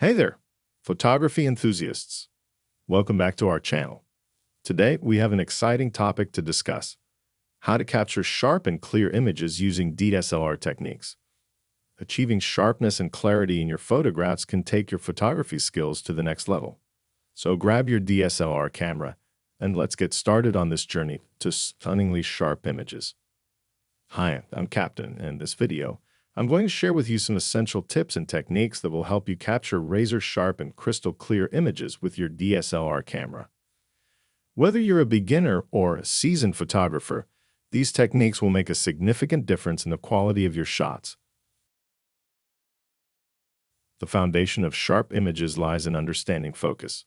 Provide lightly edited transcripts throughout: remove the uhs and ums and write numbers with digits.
Hey there, photography enthusiasts. Welcome back to our channel. Today, we have an exciting topic to discuss: how to capture sharp and clear images using DSLR techniques. Achieving sharpness and clarity in your photographs can take your photography skills to the next level. So grab your DSLR camera and let's get started on this journey to stunningly sharp images. Hi, I'm Captain, and in this video, I'm going to share with you some essential tips and techniques that will help you capture razor-sharp and crystal-clear images with your DSLR camera. Whether you're a beginner or a seasoned photographer, these techniques will make a significant difference in the quality of your shots. The foundation of sharp images lies in understanding focus.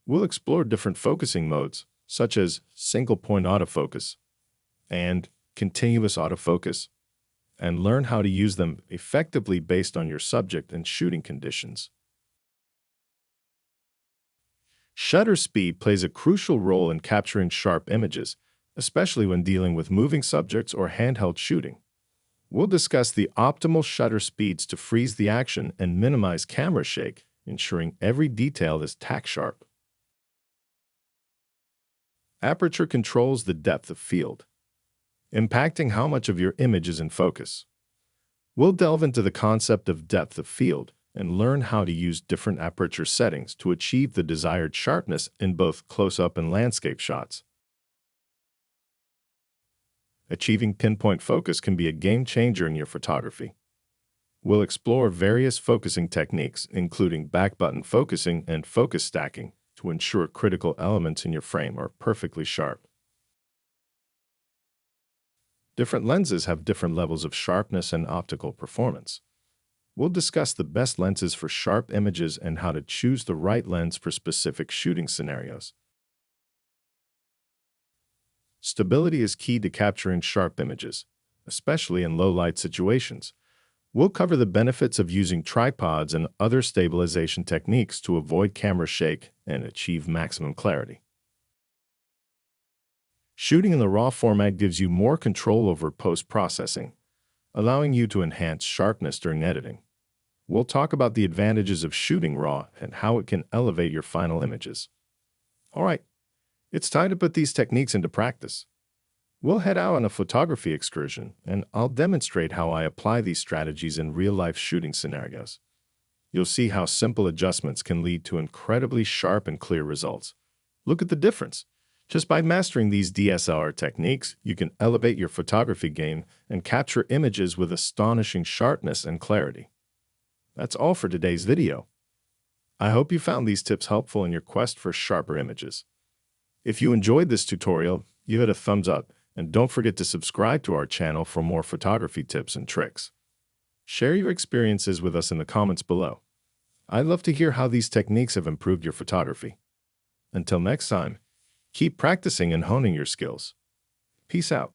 We'll explore different focusing modes, such as single-point autofocus and continuous autofocus, and learn how to use them effectively based on your subject and shooting conditions. Shutter speed plays a crucial role in capturing sharp images, especially when dealing with moving subjects or handheld shooting. We'll discuss the optimal shutter speeds to freeze the action and minimize camera shake, ensuring every detail is tack sharp. Aperture controls the depth of field, impacting how much of your image is in focus. We'll delve into the concept of depth of field and learn how to use different aperture settings to achieve the desired sharpness in both close-up and landscape shots. Achieving pinpoint focus can be a game-changer in your photography. We'll explore various focusing techniques, including back-button focusing and focus stacking, to ensure critical elements in your frame are perfectly sharp. Different lenses have different levels of sharpness and optical performance. We'll discuss the best lenses for sharp images and how to choose the right lens for specific shooting scenarios. Stability is key to capturing sharp images, especially in low-light situations. We'll cover the benefits of using tripods and other stabilization techniques to avoid camera shake and achieve maximum clarity. Shooting in the RAW format gives you more control over post-processing, allowing you to enhance sharpness during editing. We'll talk about the advantages of shooting RAW and how it can elevate your final images. All right, it's time to put these techniques into practice. We'll head out on a photography excursion, and I'll demonstrate how I apply these strategies in real-life shooting scenarios. You'll see how simple adjustments can lead to incredibly sharp and clear results. Look at the difference. Just by mastering these DSLR techniques, you can elevate your photography game and capture images with astonishing sharpness and clarity. That's all for today's video. I hope you found these tips helpful in your quest for sharper images. If you enjoyed this tutorial, give it a thumbs up, and don't forget to subscribe to our channel for more photography tips and tricks. Share your experiences with us in the comments below. I'd love to hear how these techniques have improved your photography. Until next time, keep practicing and honing your skills. Peace out.